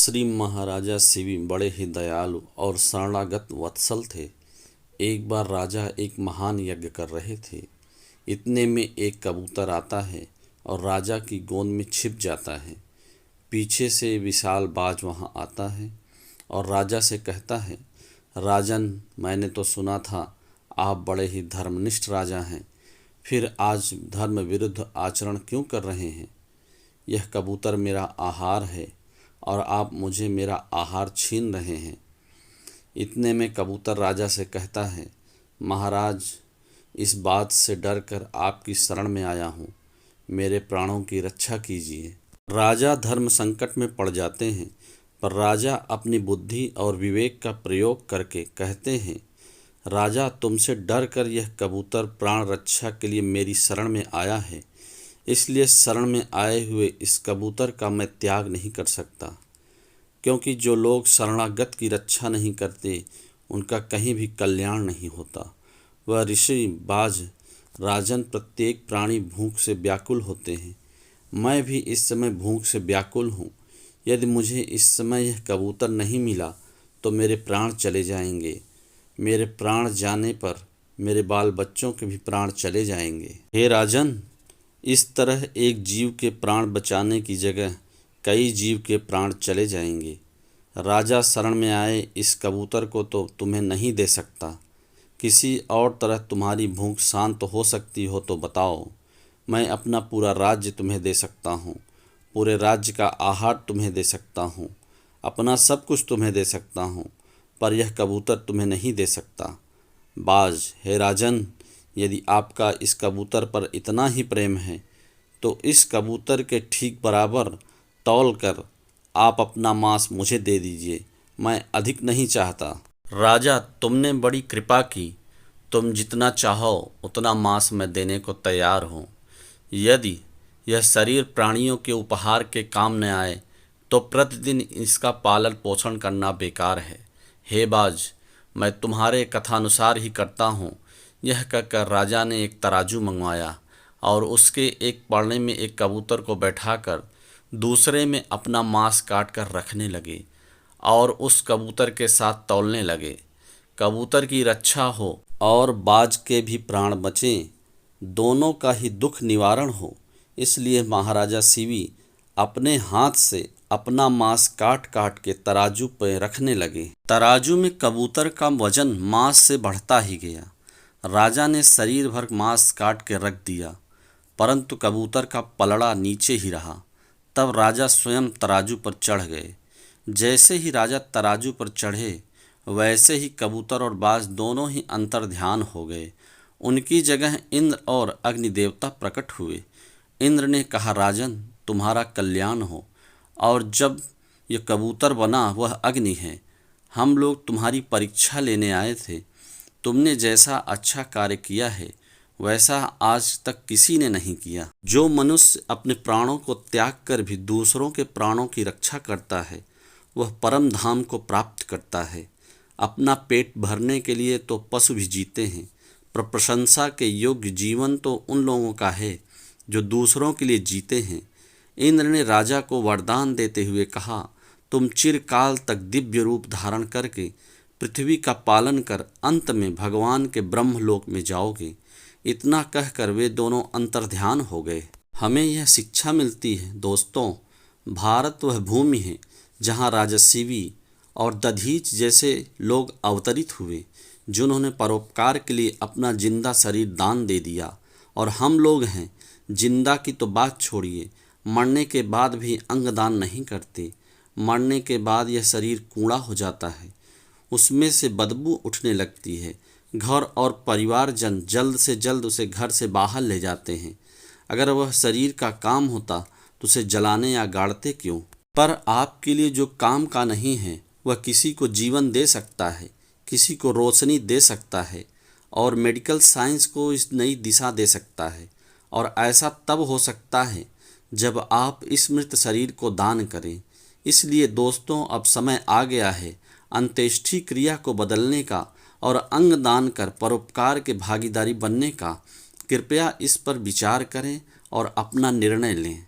श्री महाराजा शिवी बड़े ही दयालु और शरणागत वत्सल थे। एक बार राजा एक महान यज्ञ कर रहे थे। इतने में एक कबूतर आता है और राजा की गोंद में छिप जाता है। पीछे से विशाल बाज वहां आता है और राजा से कहता है, राजन, मैंने तो सुना था आप बड़े ही धर्मनिष्ठ राजा हैं, फिर आज धर्म विरुद्ध आचरण क्यों कर रहे हैं? यह कबूतर मेरा आहार है और आप मुझे मेरा आहार छीन रहे हैं। इतने में कबूतर राजा से कहता है, महाराज, इस बात से डर कर आपकी शरण में आया हूँ, मेरे प्राणों की रक्षा कीजिए। राजा धर्म संकट में पड़ जाते हैं, पर राजा अपनी बुद्धि और विवेक का प्रयोग करके कहते हैं, राजा, तुमसे डर कर यह कबूतर प्राण रक्षा के लिए मेरी शरण में आया है, इसलिए शरण में आए हुए इस कबूतर का मैं त्याग नहीं कर सकता, क्योंकि जो लोग शरणागत की रक्षा नहीं करते उनका कहीं भी कल्याण नहीं होता। वह ऋषि बाज, राजन, प्रत्येक प्राणी भूख से व्याकुल होते हैं। मैं भी इस समय भूख से व्याकुल हूँ। यदि मुझे इस समय यह कबूतर नहीं मिला तो मेरे प्राण चले जाएंगे। मेरे प्राण जाने पर मेरे बाल बच्चों के भी प्राण चले जाएंगे। हे राजन, इस तरह एक जीव के प्राण बचाने की जगह कई जीव के प्राण चले जाएंगे। राजा शरण में आए इस कबूतर को तो तुम्हें नहीं दे सकता। किसी और तरह तुम्हारी भूख शांत हो सकती हो तो बताओ। मैं अपना पूरा राज्य तुम्हें दे सकता हूँ, पूरे राज्य का आहार तुम्हें दे सकता हूँ, अपना सब कुछ तुम्हें दे सकता हूँ, पर यह कबूतर तुम्हें नहीं दे सकता। बाज, हे राजन, यदि आपका इस कबूतर पर इतना ही प्रेम है तो इस कबूतर के ठीक बराबर तौल कर आप अपना मांस मुझे दे दीजिए। मैं अधिक नहीं चाहता। राजा, तुमने बड़ी कृपा की। तुम जितना चाहो उतना मांस मैं देने को तैयार हूँ। यदि यह शरीर प्राणियों के उपहार के काम न आए तो प्रतिदिन इसका पालन पोषण करना बेकार है। हे बाज, मैं तुम्हारे कथानुसार ही करता हूँ। यह कहकर राजा ने एक तराजू मंगवाया और उसके एक पलड़े में एक कबूतर को बैठाकर दूसरे में अपना मांस काट कर रखने लगे और उस कबूतर के साथ तौलने लगे। कबूतर की रक्षा हो और बाज के भी प्राण बचें, दोनों का ही दुख निवारण हो, इसलिए महाराजा शिवी अपने हाथ से अपना मांस काट काट के तराजू पर रखने लगे। तराजू में कबूतर का वजन मांस से बढ़ता ही गया। राजा ने शरीर भर मांस काट के रख दिया, परंतु कबूतर का पलड़ा नीचे ही रहा। तब राजा स्वयं तराजू पर चढ़ गए। जैसे ही राजा तराजू पर चढ़े, वैसे ही कबूतर और बाज दोनों ही अंतर्ध्यान हो गए। उनकी जगह इंद्र और अग्नि देवता प्रकट हुए। इंद्र ने कहा, राजन, तुम्हारा कल्याण हो, और जब यह कबूतर बना वह अग्नि है। हम लोग तुम्हारी परीक्षा लेने आए थे। तुमने जैसा अच्छा कार्य किया है वैसा आज तक किसी ने नहीं किया। जो मनुष्य अपने प्राणों को त्याग कर भी दूसरों के प्राणों की रक्षा करता है वह परम धाम को प्राप्त करता है। अपना पेट भरने के लिए तो पशु भी जीते हैं, पर प्रशंसा के योग्य जीवन तो उन लोगों का है जो दूसरों के लिए जीते हैं। इंद्र ने राजा को वरदान देते हुए कहा, तुम चिरकाल तक दिव्य रूप धारण करके पृथ्वी का पालन कर अंत में भगवान के ब्रह्मलोक में जाओगे। इतना कहकर वे दोनों अंतर्ध्यान हो गए। हमें यह शिक्षा मिलती है दोस्तों, भारत वह भूमि है जहाँ राजा शिवी और दधीच जैसे लोग अवतरित हुए, जिन्होंने परोपकार के लिए अपना जिंदा शरीर दान दे दिया। और हम लोग हैं, जिंदा की तो बात छोड़िए, मरने के बाद भी अंग दान नहीं करते। मरने के बाद यह शरीर कूड़ा हो जाता है, उसमें से बदबू उठने लगती है। घर और परिवारजन जल्द से जल्द उसे घर से बाहर ले जाते हैं। अगर वह शरीर का काम होता तो उसे जलाने या गाड़ते क्यों? पर आपके लिए जो काम का नहीं है वह किसी को जीवन दे सकता है, किसी को रोशनी दे सकता है और मेडिकल साइंस को इस नई दिशा दे सकता है। और ऐसा तब हो सकता है जब आप इस मृत शरीर को दान करें। इसलिए दोस्तों, अब समय आ गया है अंत्येष्टि क्रिया को बदलने का और अंग दान कर परोपकार के भागीदारी बनने का। कृपया इस पर विचार करें और अपना निर्णय लें।